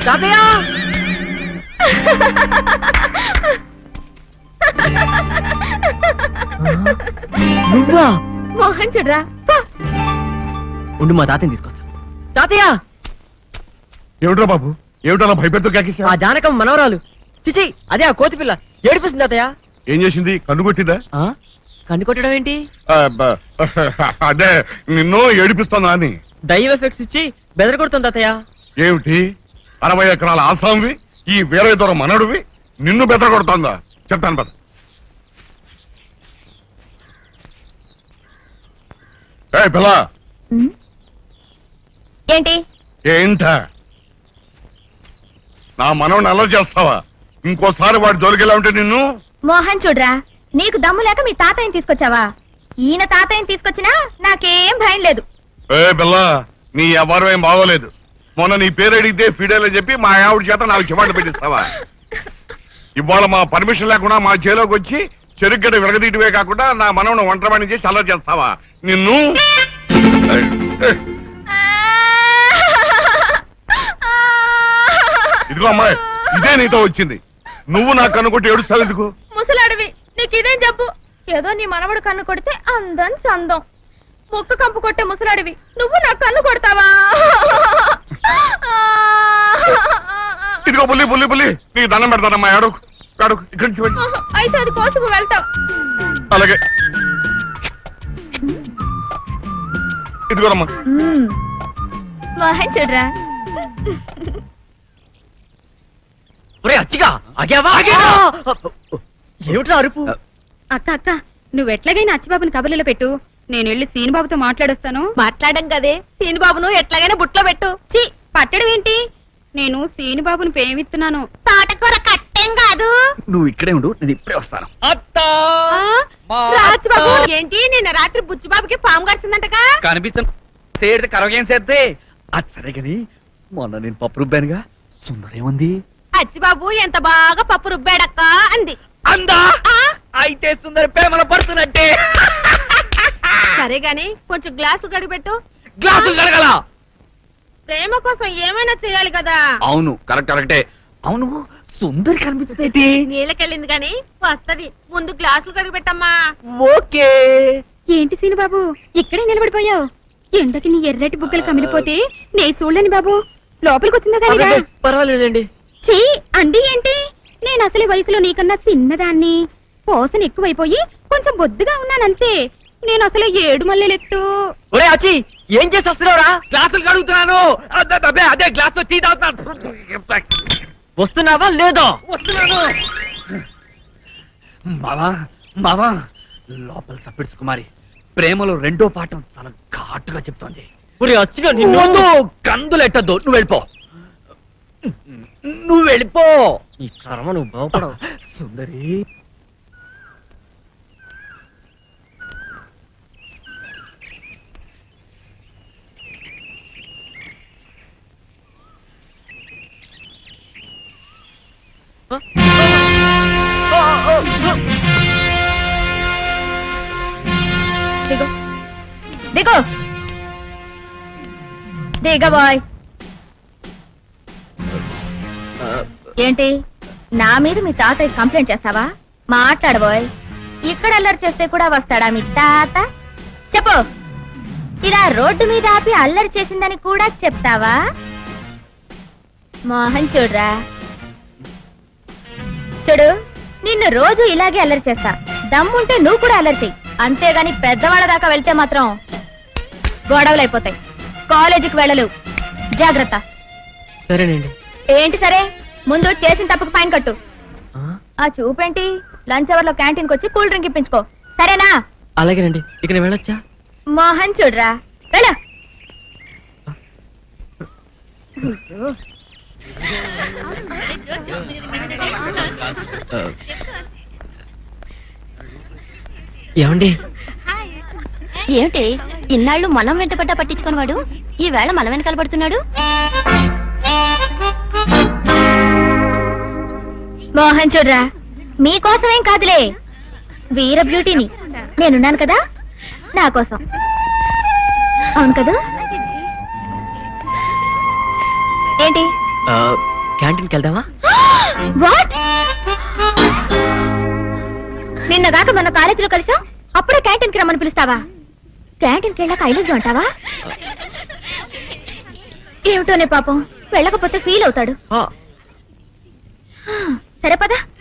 తాతయ్య నువ్వా? మోహన్ చూడరా, ఉండు మా తాతయ్యని తీసుకొస్తా. తాతయ్య ఏమిట్రా బాబు, ఏమిటలా భయపెడుతూ కాకేశా? ఆ జానకం మనవరాలు. చిచి అదే ఆ కోతి పిల్ల ఏడిపిస్తుంది తాతయ్య. ఏం చేసింది? కన్ను కొట్టిందా? కన్ను కొట్టడం ఏంటి? అదే నిన్ను ఏడిపిస్తుందా అని. దైవ ఎఫెక్ట్స్ ఇచ్చి బెదరగొడుతుంది తాతయ్య. ఏమిటి 60 ఎకరాల ఆసాంవి, ఈ వేరే దూర మనడువి నిన్ను బెదరగొడుతుందా? చెప్తాను పద. పిల్ల ఏంటి ఏంటా నా మనవని అల్లరి చేస్తావా? ఇంకోసారి వాడి జోలికెళ్ళా ఉంటే నిన్ను. మోహన్ చూడరా, నీకు దమ్ము లేక మీ తాతయ్యని తీసుకొచ్చావా? ఈయన తాతయ్యని తీసుకొచ్చినా నాకేం భయం లేదు. పిల్ల నీ వ్యవహారం ఏం బాగోలేదు. మొన్న నీ పేరు అడిగితే ఫిడేలని చెప్పి మా ఆవిడ చేత నాకు చివాట్లు పెట్టిస్తావా? ఇవాళ మా పర్మిషన్ లేకుండా మా చేలోకి వచ్చి చెరుగ్గడ విరగదీయటమే కాకుండా నా మనవను ఒంటరివాణి చేసి అల్లరి చేస్తావా? నిన్ను ఇదిగో అమ్మాయి, ఇదే నీతో వచ్చింది. నువ్వు నా కన్ను కొట్టి ఏడుస్తావు ఎందుకు? ముసలాడివి, నీకు ఇదేం చెప్పు. ఏదో నీ మనవడు కన్ను కొడితే అందం చందం, ముక్కు కంపు కొట్టే ముసలాడివి నువ్వు నా కన్ను కొడతావా? ఇదిగో బుల్లి బుల్లి బుల్లి, నీకు దండం పెడతానమ్మా. అడుగు అడుగు, ఇక్కడి నుంచి వెళ్ళి. అయితే అది కోసుకు వెళ్తావు. అలాగే ఇదిగోరమ్మా. మోహన్ చూడరా, అచ్చిగా ఆగావా? ఏమిట్రా అరుపు? అక్క అక్క, నువ్వు ఎట్లాగైనా అచ్చిబాబుని కబుర్లలో పెట్టు, నేను వెళ్ళి సీనుబాబుతో మాట్లాడొస్తాను. మాట్లాడడం కదే, సీనుబాబును ఎట్లాగైనా బుట్లో పెట్టు. చి పట్టడం ఏంటి? నేను సీనుబాబుని ప్రేమిస్తున్నాను. తోటకూర కట్టేం కాదు. నువ్వు ఇక్కడే ఉండు, నేను ఇప్పుడే వస్తాను. రాజుబాబు ఏంటి నిన్న రాత్రి బుచ్చిబాబుకి పాము కరిచిందంటగా? కనిపించే కరగేం చేద్దే. అది సరే గాని మొన్న నేను పప్పు రుబ్బానుగా, సుందరేముంది? అచ్చిబాబు ఎంత బాగా పప్పు రుబ్బాడక్క అంది. అందా? అయితే సుందరి ప్రేమలో పడుతున్నట్టే. సరే గాని కొంచెం గ్లాసులు కడిగిపెట్టు. గ్లాసులు కడగల? ప్రేమ కోసం ఏమైనా చేయాలి కదా. అవును కరెక్టే. అవును సుందరి కనిపిస్తుంది. నీళ్ళకెళ్ళింది గాని వస్తది, ముందు గ్లాసులు కడిగిపెట్టమ్మా. ఓకే. ఏంటి సీను బాబు ఇక్కడే నిలబడిపోయావు? ఎండకి నీ ఎర్రటి బుగ్గలు కమిలిపోతే నే చూడలేని బాబు, లోపలికి వచ్చిందా కానీ? పర్వాలేదండి. చీ అండి ఏంటి, నేను అసలు వయసులో నీకన్నా చిన్నదాన్ని, పోసన ఎక్కువైపోయి కొంచెం బొద్దుగా ఉన్నానంతే. నేను అసలు 7 మల్లెలెత్తు. ఒరే అచ్చి, ఏం చేసి వస్తున్నావురా? గ్లాసులు కడుగుతున్నాను. అదే గ్లాస్ తో టీ తాగుతున్నాను. వస్తున్నావా లేదా? వస్తున్నాను. మావా లోపల సప్పిడ్స్ కుమారి ప్రేమలో 2వ పాఠం చాలా ఘాటుగా చెప్తోంది. ఒరే అచ్చిగా నిన్ను కందులెట్టద్దు, నువ్వు వెళ్ళిపో. ఈ కర్మ నువ్వు బాగుపడవు. సుందరి బాయ్. ఏంటి నా మీద మీ తాతయ్య కంప్లైంట్ చేస్తావా? మాట్లాడబోయ్. ఇక్కడ అల్లరి చేస్తే కూడా వస్తాడా మీ తాత? చెప్పు. ఇలా రోడ్డు మీద ఆపి అల్లరి చేసిందని కూడా చెప్తావా? మోహన్ చూడరా, చూడు నిన్ను రోజు ఇలాగే అల్లరి చేస్తా. దమ్ముంటే నువ్వు కూడా అల్లరి చెయ్యి, అంతేగాని పెద్దవాళ్ళ దాకా వెళ్తే మాత్రం గొడవలైపోతాయి. కాలేజీకి వెళ్ళలేవు, జాగ్రత్త. సరేనండి. ఏంటి సరే? ముందు చేసిన తప్పుకు ఫైన్ కట్టు. ఆ చూపేంటి, లంచ్ అవర్ లో క్యాంటీన్ వచ్చి కూల్ డ్రింక్ ఇప్పించుకో, సరేనా? అలాగేనండి. ఇక నేను వెళ్ళొచ్చా? మోహన్ చూడరా, వెళ్ళ. ఏమండి? ఏమిటి ఇన్నాళ్ళు మనం వెంటపడ్డా పట్టించుకున్నవాడు ఈవేళ మనం వెనకాల పడుతున్నాడు? మోహన్ చూడరా, మీకోసమేం కాదులే, వీర బ్యూటీని నేనున్నాను కదా, నా కోసం. అవును కదా? ఏంటి క్యాంటీన్కి వెళ్దామా? వాట్? నిన్నగాక మన కాలేజీలో కలిసాం, అప్పుడే క్యాంటీన్ కి రమ్మని పిలుస్తావా? క్యాంటీన్కి వెళ్ళాక ఐ లవ్ యు అంటావా? ఏమిటోనే పాపం, వెళ్ళకపోతే ఫీల్ అవుతాడు. ఆ, సరే పదా.